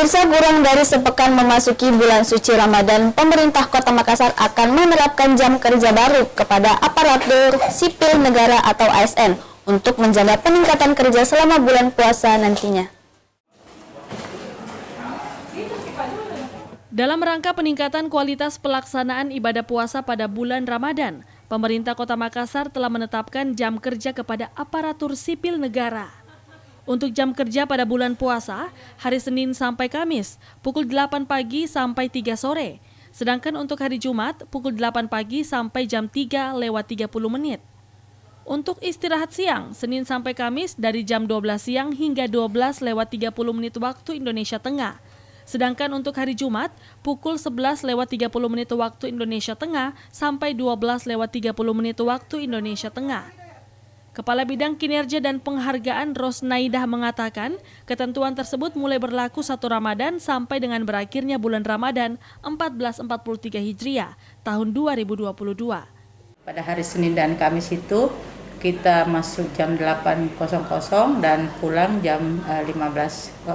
Pemirsa, kurang dari sepekan memasuki bulan suci Ramadan, pemerintah Kota Makassar akan menerapkan jam kerja baru kepada aparatur sipil negara atau ASN untuk menjaga peningkatan kerja selama bulan puasa nantinya. Dalam rangka peningkatan kualitas pelaksanaan ibadah puasa pada bulan Ramadan, pemerintah Kota Makassar telah menetapkan jam kerja kepada aparatur sipil negara. Untuk jam kerja pada bulan puasa, hari Senin sampai Kamis, pukul 8 pagi sampai 3 sore. Sedangkan untuk hari Jumat, pukul 8 pagi sampai jam 3:30 menit. Untuk istirahat siang, Senin sampai Kamis dari jam 12 siang hingga 12:30 menit waktu Indonesia Tengah. Sedangkan untuk hari Jumat, pukul 11:30 menit waktu Indonesia Tengah sampai 12:30 menit waktu Indonesia Tengah. Kepala Bidang Kinerja dan Penghargaan Rosnaidah mengatakan, ketentuan tersebut mulai berlaku 1 Ramadan sampai dengan berakhirnya bulan Ramadan 1443 Hijriah tahun 2022. Pada hari Senin dan Kamis itu kita masuk jam 8.00 dan pulang jam 15.00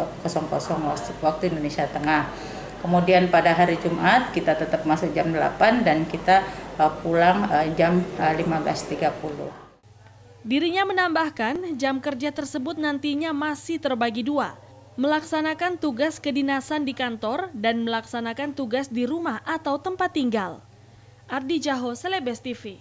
waktu Indonesia Tengah. Kemudian pada hari Jumat kita tetap masuk jam 8 dan kita pulang jam 15.30. Dirinya menambahkan, jam kerja tersebut nantinya masih terbagi 2, melaksanakan tugas kedinasan di kantor dan melaksanakan tugas di rumah atau tempat tinggal. Ardi Jaho, Celebes TV.